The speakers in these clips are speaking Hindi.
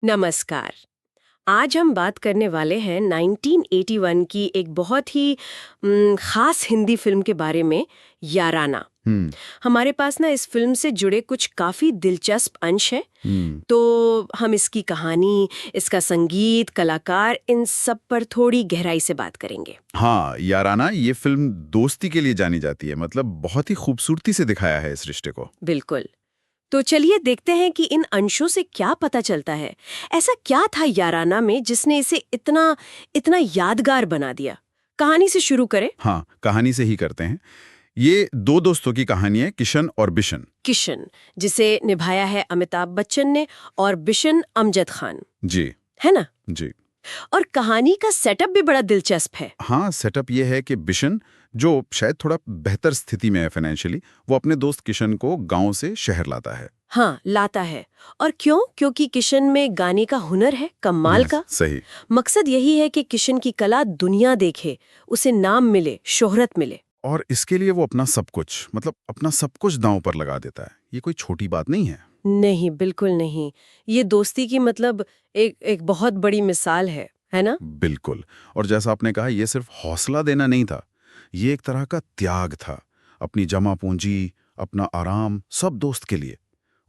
नमस्कार। आज हम बात करने वाले हैं 1981 की एक बहुत ही खास हिंदी फिल्म के बारे में, याराना। हम्म। हमारे पास ना इस फिल्म से जुड़े कुछ काफी दिलचस्प अंश हैं। हम्म। तो हम इसकी कहानी, इसका संगीत, कलाकार, इन सब पर थोड़ी गहराई से बात करेंगे। हाँ, याराना ये फिल्म दोस्ती के लिए जानी जाती है। मतलब बहुत ही खूबसूरती से दिखाया है इस रिश्ते को। बिल्कुल। तो चलिए देखते हैं कि इन अंशों से क्या पता चलता है। ऐसा क्या था याराना में जिसने इसे इतना इतना यादगार बना दिया? कहानी से शुरू करें। हाँ, कहानी से ही करते हैं। ये दो दोस्तों की कहानी है, किशन और बिशन। किशन, जिसे निभाया है अमिताभ बच्चन ने, और बिशन अमजद खान, जी। है ना? जी। और कहानी का सेटअप भी बड़ा दिलचस्प है। हाँ, सेटअप ये है कि बिशन, जो शायद थोड़ा बेहतर स्थिति में है फाइनेंशियली, वो अपने दोस्त किशन को गांव से शहर लाता है। हाँ, लाता है। और क्यों? क्योंकि किशन में गाने का हुनर है, कमाल का। सही। मकसद यही है कि किशन की कला दुनिया देखे, उसे नाम मिले, शोहरत मिले। और इसके लिए वो अपना सब कुछ, मतलब अपना सब कुछ दांव पर लगा देता है। ये कोई छोटी बात नहीं है। नहीं, बिल्कुल नहीं। ये दोस्ती की मतलब एक एक बहुत बड़ी मिसाल है ना? बिल्कुल। और जैसा आपने कहा, ये सिर्फ हौसला देना नहीं था, ये एक तरह का त्याग था। अपनी जमा पूंजी, अपना आराम, सब दोस्त के लिए।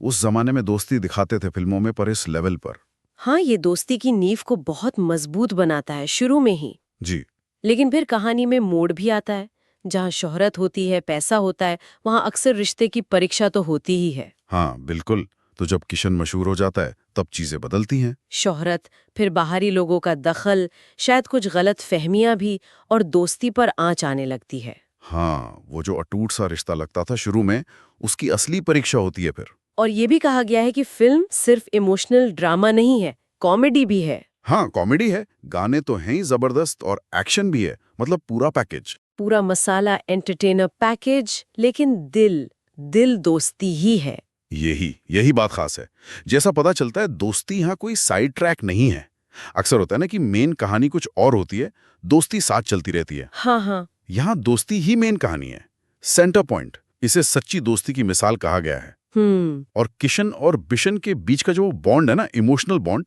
उस जमाने में दोस्ती दिखाते थे फिल्मों में, पर इस लेवल पर। हाँ, ये दोस्ती की नींव को बहुत मजबूत बनाता है शुरू में ही। जी। लेकिन फिर कहानी में मोड़ भी आता है। जहाँ शोहरत होती है, पैसा होता है, वहाँ अक्सर रिश्ते की परीक्षा तो होती ही है। हाँ, बिल्कुल। तो जब किशन मशहूर हो जाता है, तब चीजें बदलती हैं। शोहरत, फिर बाहरी लोगों का दखल, शायद कुछ गलत फहमियां भी, और दोस्ती पर आंच आने लगती है। हाँ, वो जो अटूट सा रिश्ता लगता था शुरू में, उसकी असली परीक्षा होती है फिर। और ये भी कहा गया है कि फिल्म सिर्फ इमोशनल ड्रामा नहीं है, कॉमेडी भी है। हाँ, कॉमेडी है, गाने तो हैं ही जबरदस्त, और एक्शन भी है। मतलब पूरा पैकेज। पूरा मसाला एंटरटेनर पैकेज, लेकिन दिल दिल दोस्ती ही है। यही यही बात खास है। जैसा पता चलता है, दोस्ती यहाँ कोई साइड ट्रैक नहीं है। अक्सर होता है ना कि मेन कहानी कुछ और होती है, दोस्ती साथ चलती रहती है। हाँ हाँ। यहाँ दोस्ती ही मेन कहानी है, सेंटर पॉइंट। इसे सच्ची दोस्ती की मिसाल कहा गया है। और किशन और बिशन के बीच का जो बॉन्ड है ना, इमोशनल बॉन्ड,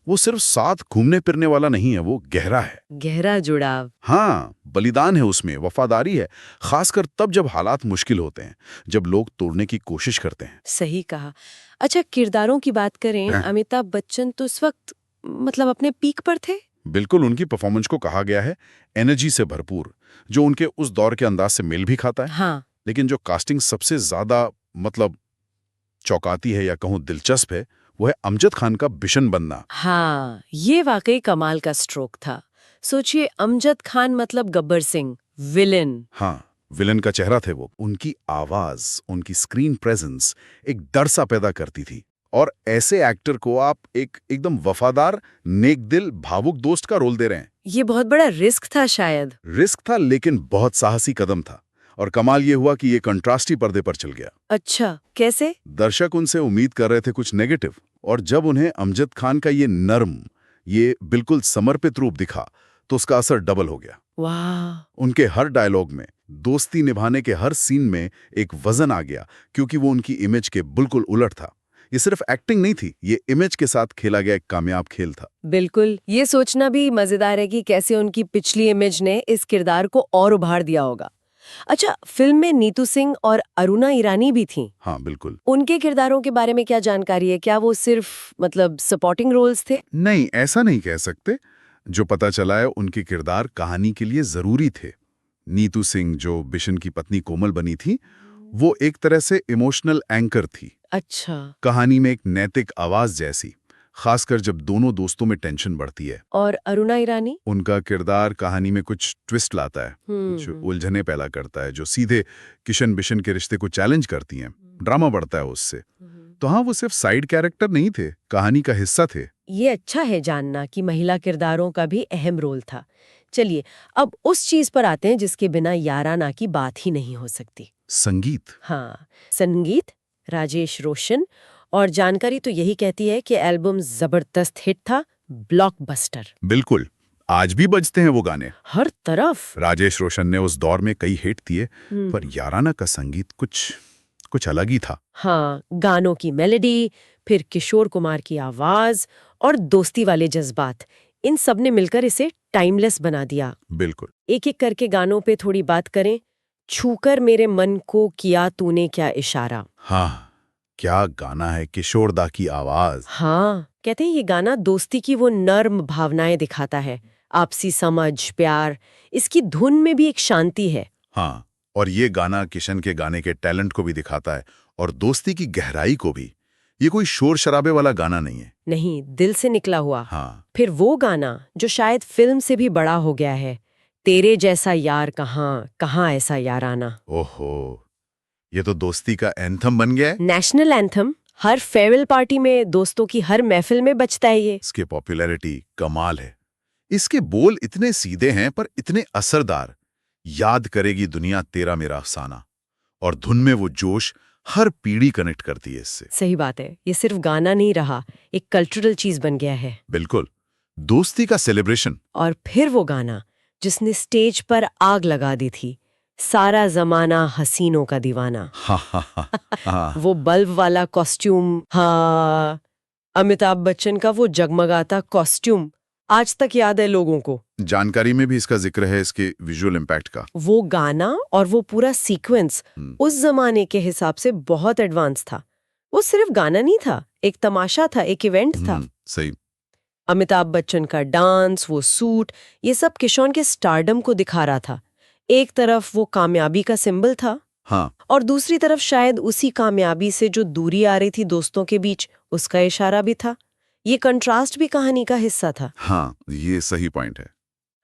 वो सिर्फ साथ घूमने फिरने वाला नहीं है, वो गहरा है। गहरा जुड़ाव। हाँ, बलिदान है उसमें, वफादारी है। खासकर तब जब हालात मुश्किल होते हैं, जब लोग तोड़ने की कोशिश करते हैं। सही कहा। अच्छा, किरदारों की बात करें, हाँ। अमिताभ बच्चन तो इस वक्त मतलब अपने पीक पर थे। बिल्कुल, उनकी परफॉर्मेंस को कहा गया है एनर्जी से भरपूर, जो उनके उस दौर के अंदाज से मेल भी खाता है। हाँ। लेकिन जो कास्टिंग सबसे ज्यादा, मतलब चौंकाती है या कहूँ दिलचस्प है, वो है अमजद खान का बिशन बनना। हाँ, ये वाकई कमाल का स्ट्रोक था। सोचिए, अमजद खान मतलब गब्बर सिंह, विलेन। हाँ, विलन का चेहरा थे वो। उनकी आवाज, उनकी स्क्रीन प्रेजेंस एक डर सा पैदा करती थी। और ऐसे एक्टर को आप एक एकदम वफादार, नेकदिल, भावुक दोस्त का रोल दे रहे हैं। ये बहुत बड़ा रिस्क था शायद। रिस्क था, लेकिन बहुत साहसी कदम था। और कमाल ये हुआ कि ये कंट्रास्टी पर्दे पर चल गया। अच्छा, कैसे? दर्शक उनसे उम्मीद कर रहे थे कुछ नेगेटिव, और जब उन्हें अमजद खान का ये नर्म, ये बिल्कुल समर्पित रूप दिखा, तो उसका असर डबल हो गया। वाह। उनके हर डायलॉग में, दोस्ती निभाने के हर सीन में एक वजन आ गया, क्योंकि वो उनकी इमेज के बिल्कुल उलट था। ये सिर्फ एक्टिंग नहीं थी, ये इमेज के साथ खेला गया एक कामयाब खेल था। बिल्कुल, ये सोचना भी मजेदार है कि कैसे उनकी पिछली इमेज ने इस किरदार को और उभार दिया होगा। अच्छा, फिल्म में नीतू सिंह और अरुणा ईरानी भी थीं। हाँ, बिल्कुल। उनके किरदारों के बारे में क्या जानकारी है? क्या वो सिर्फ मतलब सपोर्टिंग रोल्स थे? नहीं, ऐसा नहीं कह सकते। जो पता चला है, उनके किरदार कहानी के लिए जरूरी थे। नीतू सिंह, जो बिशन की पत्नी कोमल बनी थी, वो एक तरह से इमोशनल एंकर थी। अच्छा। कहानी में एक नैतिक आवाज जैसी, खासकर जब दोनों दोस्तों में टेंशन बढ़ती है। और अरुणा ईरानी? उनका किरदार कहानी में कुछ ट्विस्ट लाता है, कुछ उलझने पैदा करता है, जो सीधे किशन बिशन के रिश्ते को चैलेंज करती हैं। ड्रामा बढ़ता है उससे। तो हाँ, वो सिर्फ साइड कैरेक्टर नहीं थे, कहानी का हिस्सा थे। ये अच्छा है जानना कि महिला किरदारों का भी अहम रोल था। चलिए, अब उस चीज पर आते हैं जिसके बिना याराना की बात ही नहीं हो सकती। संगीत। हाँ, संगीत, राजेश रोशन। और जानकारी तो यही कहती है कि एल्बम जबरदस्त हिट था, ब्लॉकबस्टर। बिल्कुल, आज भी बजते हैं वो गाने हर तरफ। राजेश रोशन ने उस दौर में कई हिट दिए, पर याराना का संगीत कुछ कुछ अलग ही था। हाँ, गानों की मेलोडी, फिर किशोर कुमार की आवाज, और दोस्ती वाले जज्बात, इन सब ने मिलकर इसे टाइमलेस बना दिया। बिल्कुल। एक एक करके गानों पे थोड़ी बात करें। छूकर मेरे मन को किया तूने क्या इशारा। हाँ, क्या गाना है, किशोर दा की आवाज। हाँ, कहते हैं ये गाना दोस्ती की वो नर्म भावनाएं दिखाता है, आपसी समझ, प्यार। इसकी धुन में भी एक शांति है। हाँ, और ये गाना किशन के गाने के टैलेंट को भी दिखाता है और दोस्ती की गहराई को भी। ये कोई शोर शराबे वाला गाना नहीं है। नहीं, दिल से निकला हुआ। हाँ। फिर वो गाना जो शायद फिल्म से भी बड़ा हो गया है, तेरे जैसा यार कहाँ, कहाँ ऐसा याराना। ओहो, ये तो दोस्ती का एंथम बन गया है। नेशनल एंथम, हर फेयरवेल पार्टी में, दोस्तों की हर महफिल में बजता है ये। इसकी पॉपुलैरिटी कमाल है। इसके बोल इतने सीधे हैं पर इतने असरदार। याद करेगी दुनिया तेरा मेरा अफसाना, और धुन में वो जोश हर पीढ़ी कनेक्ट करती है इससे। सही बात है, ये सिर्फ गाना नहीं रहा, एक कल्चरल चीज बन गया है। बिल्कुल, दोस्ती का सेलिब्रेशन। और फिर वो गाना जिसने स्टेज पर आग लगा दी थी, सारा जमाना हसीनों का दीवाना। हाँ। वो बल्ब वाला कॉस्ट्यूम, हाँ, अमिताभ बच्चन का वो जगमगाता कॉस्ट्यूम आज तक याद है लोगों को। जानकारी में भी इसका जिक्र है, इसके विजुअल इम्पैक्ट का। वो गाना और वो पूरा सीक्वेंस उस जमाने के हिसाब से बहुत एडवांस था। वो सिर्फ गाना नहीं था, एक तमाशा था, एक इवेंट था। सही। अमिताभ बच्चन का डांस, वो सूट, ये सब किशोर के स्टारडम को दिखा रहा था। एक तरफ वो कामयाबी का सिंबल था, हाँ, और दूसरी तरफ शायद उसी कामयाबी से जो दूरी आ रही थी दोस्तों के बीच, उसका इशारा भी था। ये कंट्रास्ट भी कहानी का हिस्सा था। हाँ, ये सही पॉइंट है।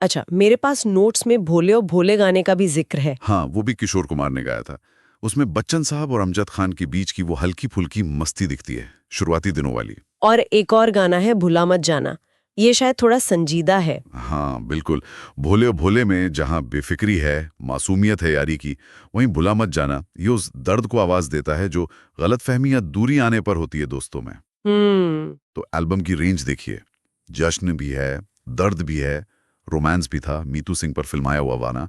अच्छा, मेरे पास नोट्स में भोले और भोले गाने का भी जिक्र है। हाँ, वो भी किशोर कुमार ने गाया था। उसमें बच्चन साहब और अमजद खान के बीच की वो हल्की फुल्की मस्ती दिखती है, शुरुआती दिनों वाली। और एक और गाना है भुला मत जाना, ये शायद थोड़ा संजीदा है। हाँ बिल्कुल, भोले और भोले में जहाँ बेफिक्री है, मासूमियत है यारी की, वहीं भुला मत जाना ये उस दर्द को आवाज देता है जो गलतफहमी या दूरी आने पर होती है दोस्तों में। तो एल्बम की रेंज देखिए, जश्न भी है, दर्द भी है, रोमांस भी था, मीतू सिंह पर फिल्माया हुआ गाना।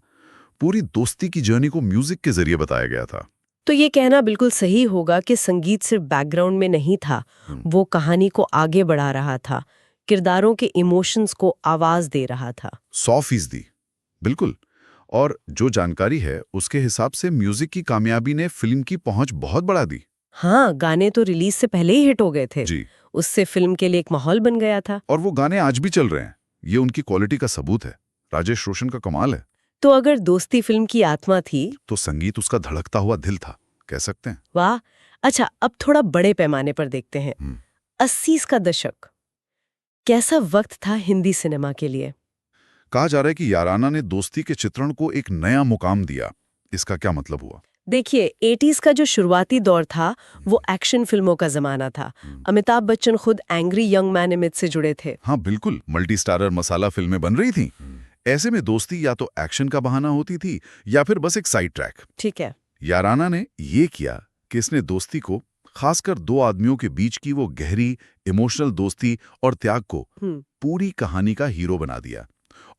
पूरी दोस्ती की जर्नी को म्यूजिक के जरिए बताया गया था। तो ये कहना बिल्कुल सही होगा कि संगीत सिर्फ बैकग्राउंड में नहीं था, वो कहानी को आगे बढ़ा रहा था, किरदारों के इमोशंस को आवाज दे रहा था। 100%, बिल्कुल। और जो जानकारी है उसके हिसाब से म्यूजिक की कामयाबी ने फिल्म की पहुंच बहुत बढ़ा दी। हाँ, गाने तो रिलीज से पहले ही हिट हो गए थे जी। उससे फिल्म के लिए एक माहौल बन गया था। और वो गाने आज भी चल रहे हैं, ये उनकी क्वालिटी का सबूत है। राजेश रोशन का कमाल है। तो अगर दोस्ती फिल्म की आत्मा थी तो संगीत उसका धड़कता हुआ दिल था, कह सकते हैं। वाह। अच्छा, अब थोड़ा बड़े पैमाने पर देखते हैं। 80s का दशक कैसा वक्त था हिंदी सिनेमा के लिए? कहा जा रहा है कि याराना ने दोस्ती के चित्रण को एक नया मुकाम दिया। इसका क्या मतलब हुआ? देखिए, 80s का जो शुरुआती दौर था वो एक्शन फिल्मों का जमाना था। अमिताभ बच्चन खुद एंग्री यंग मैन इमेज से जुड़े थे। हाँ बिल्कुल, मल्टी स्टारर मसाला फिल्में बन रही थीं। ऐसे में दोस्ती या तो एक्शन का बहाना होती थी या फिर बस एक साइड ट्रैक। ठीक है। याराना ने ये किया कि इसने दोस्ती को, खासकर दो आदमियों के बीच की वो गहरी इमोशनल दोस्ती और त्याग को पूरी कहानी का हीरो बना दिया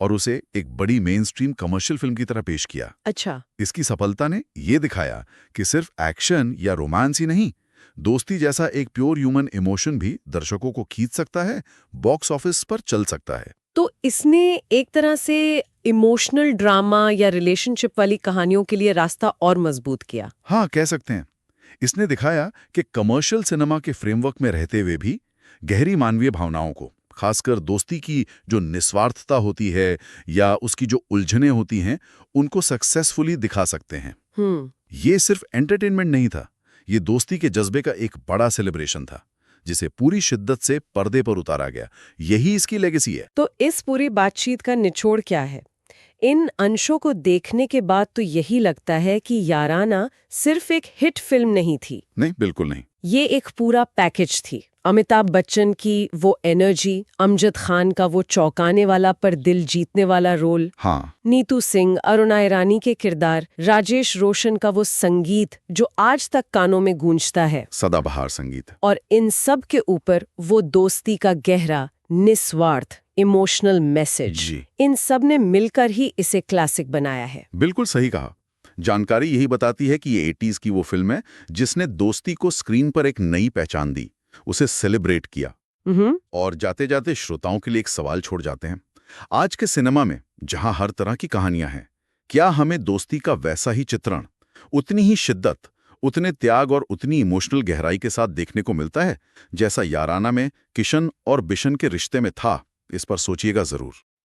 और उसे एक बड़ी मेन स्ट्रीम कमर्शियल फिल्म की तरह पेश किया। अच्छा। इसकी सफलता ने ये दिखाया कि सिर्फ एक्शन या रोमांस ही नहीं, दोस्ती जैसा एक प्योर ह्यूमन इमोशन भी दर्शकों को खींच सकता है, बॉक्स ऑफिस पर चल सकता है। तो इसने एक तरह से इमोशनल ड्रामा या रिलेशनशिप वाली कहानियों के लिए रास्ता और मजबूत किया। हाँ, कह सकते हैं। इसने दिखाया कि कमर्शियल सिनेमा के फ्रेमवर्क में रहते हुए भी गहरी मानवीय भावनाओं को, खासकर दोस्ती की जो निस्वार्थता होती है या उसकी जो उलझनें होती हैं, उनको सक्सेसफुली दिखा सकते हैं। ये सिर्फ एंटरटेनमेंट नहीं था, ये दोस्ती के जज्बे का एक बड़ा सेलिब्रेशन था जिसे पूरी शिद्दत से पर्दे पर उतारा गया। यही इसकी लेगेसी है। तो इस पूरी बातचीत का निचोड़ क्या है? इन अंशों को देखने के बाद तो यही लगता है कि याराना सिर्फ एक हिट फिल्म नहीं थी। नहीं, बिल्कुल नहीं। ये एक पूरा पैकेज थी। अमिताभ बच्चन की वो एनर्जी, अमजद खान का वो चौंकाने वाला पर दिल जीतने वाला रोल, हाँ, नीतू सिंह, अरुणा ईरानी के किरदार, राजेश रोशन का वो संगीत जो आज तक कानों में गूंजता है, सदाबहार संगीत। और इन सब के ऊपर वो दोस्ती का गहरा, निस्वार्थ इमोशनल मैसेज, इन सब ने मिलकर ही इसे क्लासिक बनाया है। बिल्कुल सही कहा। जानकारी यही बताती है कि ये 80s की वो फिल्म है जिसने दोस्ती को स्क्रीन पर एक नई पहचान दी, उसे सेलिब्रेट किया। और जाते जाते श्रोताओं के लिए एक सवाल छोड़ जाते हैं। आज के सिनेमा में जहां हर तरह की कहानियां हैं, क्या हमें दोस्ती का वैसा ही चित्रण, उतनी ही शिद्दत, उतने त्याग और उतनी इमोशनल गहराई के साथ देखने को मिलता है जैसा याराना में किशन और बिशन के रिश्ते में था? इस पर सोचिएगा जरूर।